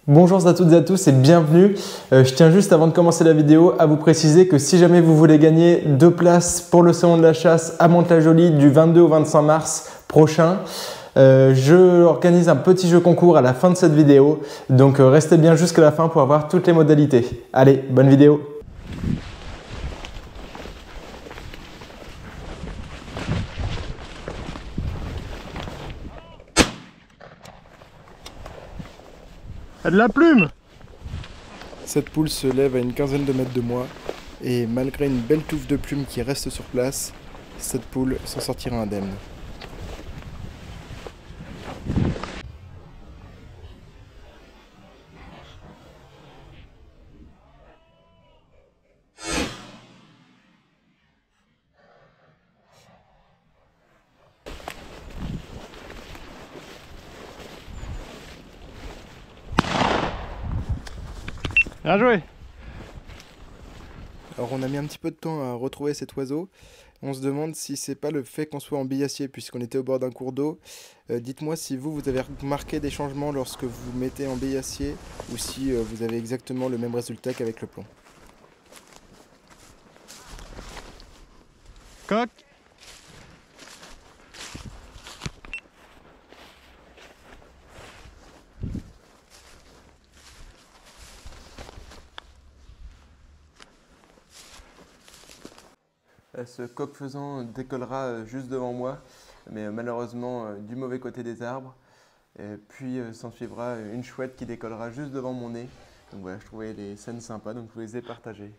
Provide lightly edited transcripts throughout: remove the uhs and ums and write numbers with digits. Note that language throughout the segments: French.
Bonjour à toutes et à tous et bienvenue. Je tiens juste avant de commencer la vidéo à vous préciser que si jamais vous voulez gagner 2 places pour le salon de la chasse à Mantes-la-Jolie du 22 au 25 mars prochain, je organise un petit jeu concours à la fin de cette vidéo. Donc restez bien jusqu'à la fin pour avoir toutes les modalités. Allez, bonne vidéo. A de la plume! Cette poule se lève à une quinzaine de mètres de moi, et malgré une belle touffe de plumes qui reste sur place, cette poule s'en sortira indemne. Bien joué! Alors on a mis un petit peu de temps à retrouver cet oiseau. On se demande si c'est pas le fait qu'on soit en billacier puisqu'on était au bord d'un cours d'eau. Dites-moi si vous avez remarqué des changements lorsque vous mettez en billacier ou si vous avez exactement le même résultat qu'avec le plomb. Coq! Ce coq faisant décollera juste devant moi, mais malheureusement du mauvais côté des arbres. Et puis s'en suivra une chouette qui décollera juste devant mon nez. Donc voilà, je trouvais les scènes sympas, donc je vous les ai partagées.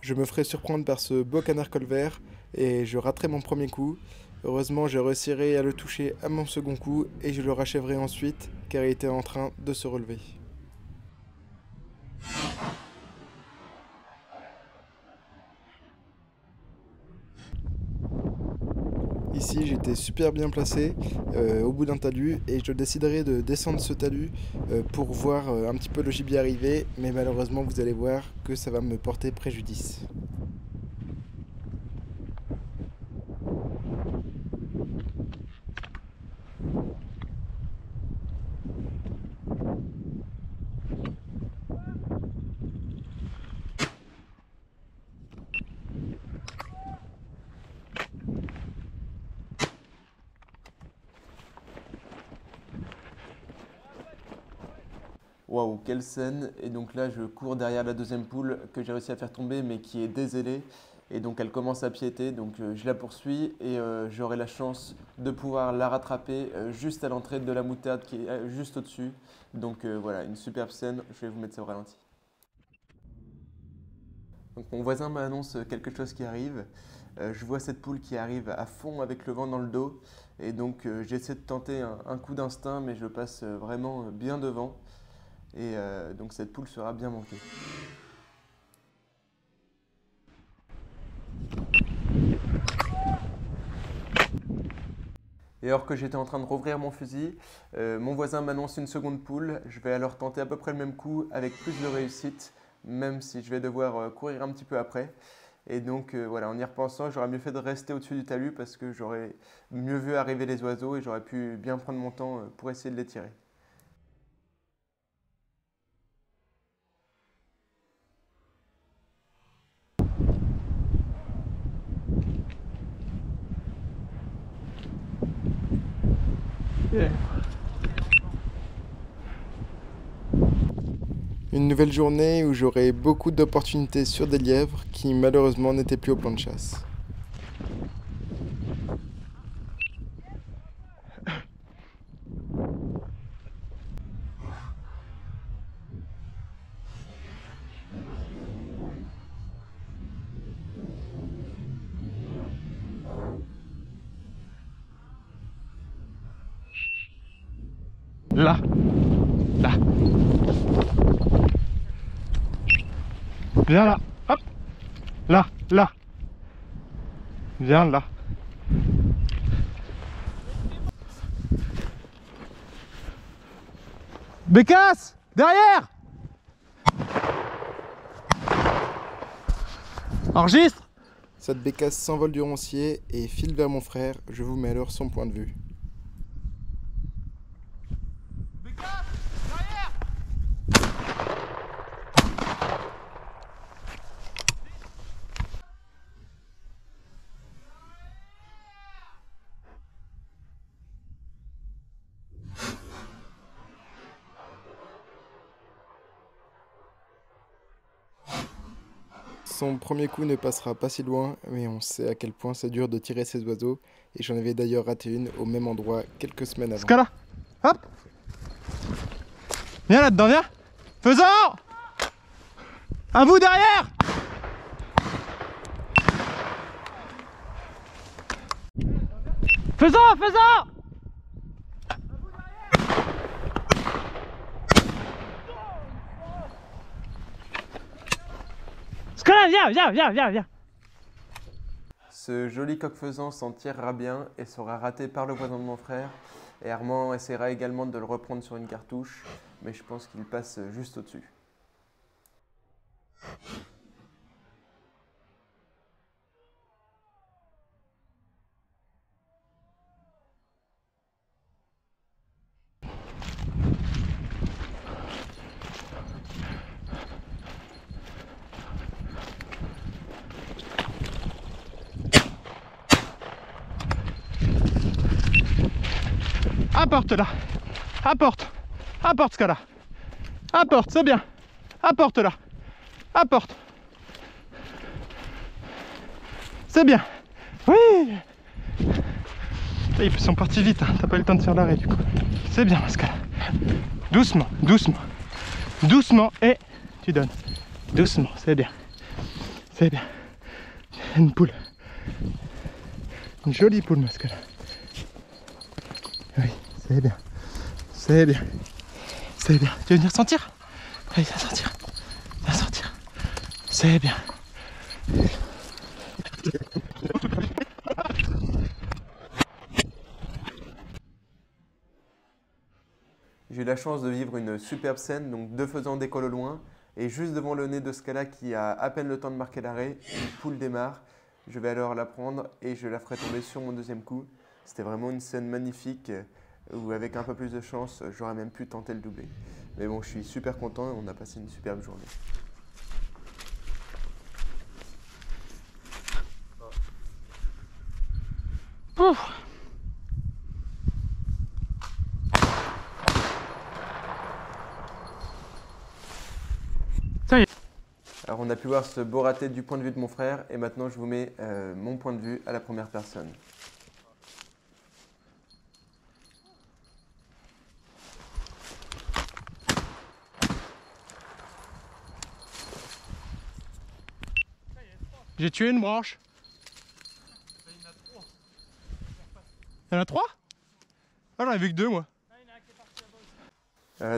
Je me ferai surprendre par ce beau canard colvert et je raterai mon premier coup. Heureusement, je réussirai à le toucher à mon second coup et je le rachèverai ensuite car il était en train de se relever. Ici, j'étais super bien placé au bout d'un talus et je déciderai de descendre ce talus pour voir un petit peu le gibier arriver, mais malheureusement, vous allez voir que ça va me porter préjudice. Waouh, quelle scène! Et donc là, je cours derrière la deuxième poule que j'ai réussi à faire tomber, mais qui est dézélée. Et donc elle commence à piéter, donc je la poursuis et j'aurai la chance de pouvoir la rattraper juste à l'entrée de la moutarde qui est juste au-dessus. Donc voilà, une superbe scène, je vais vous mettre ça au ralenti. Donc mon voisin m'annonce quelque chose qui arrive. Je vois cette poule qui arrive à fond avec le vent dans le dos. Et donc j'essaie de tenter un coup d'instinct, mais je passe vraiment bien devant. Et donc cette poule sera bien manquée. Et alors que j'étais en train de rouvrir mon fusil, mon voisin m'annonce une seconde poule. Je vais alors tenter à peu près le même coup avec plus de réussite, même si je vais devoir courir un petit peu après. Et donc voilà, en y repensant, j'aurais mieux fait de rester au-dessus du talus parce que j'aurais mieux vu arriver les oiseaux et j'aurais pu bien prendre mon temps pour essayer de les tirer. Yeah. Une nouvelle journée où j'aurai beaucoup d'opportunités sur des lièvres qui malheureusement n'étaient plus au plan de chasse. Là. Là. Viens là. Hop. Là. Là. Viens là. Bécasse! Derrière! Enregistre! Cette bécasse s'envole du roncier et file vers mon frère. Je vous mets alors son point de vue. Bécasse! Derrière! Son premier coup ne passera pas si loin, mais on sait à quel point c'est dur de tirer ces oiseaux, et j'en avais d'ailleurs raté une au même endroit quelques semaines avant. Ce cas-là. Hop! Viens là-dedans, viens! Faisant! À vous derrière! Faisant! Faisant! Ce cas-là, viens! Ce joli coq-faisan s'en tirera bien et sera raté par le voisin de mon frère. Et Armand essaiera également de le reprendre sur une cartouche, mais je pense qu'il passe juste au-dessus. Apporte là. Apporte ce cas-là. Apporte, c'est bien. Apporte là. Apporte. C'est bien. Oui. Ils sont partis vite, hein. T'as pas eu le temps de faire l'arrêt du coup. C'est bien ce cas-là. Doucement, doucement. Doucement et tu donnes. Doucement, c'est bien. C'est bien. Une poule. Une jolie poule, ce cas-là. Oui, c'est bien. C'est bien. C'est bien. Tu veux venir sentir? Allez, viens sentir. Viens sentir. C'est bien. J'ai eu la chance de vivre une superbe scène, donc deux faisans décollent au loin, et juste devant le nez de ce cas-là qui a à peine le temps de marquer l'arrêt, une poule démarre. Je vais alors la prendre et je la ferai tomber sur mon deuxième coup. C'était vraiment une scène magnifique où avec un peu plus de chance, j'aurais même pu tenter le doublé. Mais bon, je suis super content et on a passé une superbe journée. Ouf. Ça y est. Alors on a pu voir ce beau raté du point de vue de mon frère et maintenant je vous mets mon point de vue à la première personne. J'ai tué une branche. Il y en a 3? Ah, j'en ai vu que 2 moi.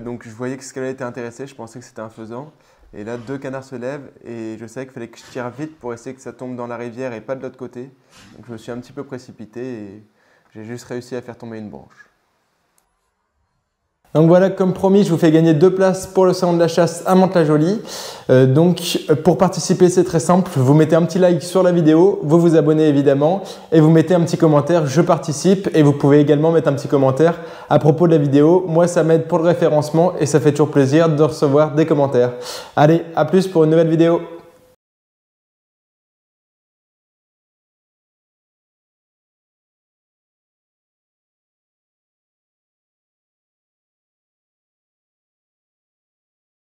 Donc je voyais que ce qu'elle était intéressée, je pensais que c'était un faisan. Et là, 2 canards se lèvent et je savais qu'il fallait que je tire vite pour essayer que ça tombe dans la rivière et pas de l'autre côté. Donc je me suis un petit peu précipité et j'ai juste réussi à faire tomber une branche. Donc voilà, comme promis, je vous fais gagner 2 places pour le salon de la chasse à Mantes-la-Jolie. Donc pour participer, c'est très simple. Vous mettez un petit like sur la vidéo, vous vous abonnez évidemment et vous mettez un petit commentaire, je participe. Et vous pouvez également mettre un petit commentaire à propos de la vidéo. Moi, ça m'aide pour le référencement et ça fait toujours plaisir de recevoir des commentaires. Allez, à plus pour une nouvelle vidéo.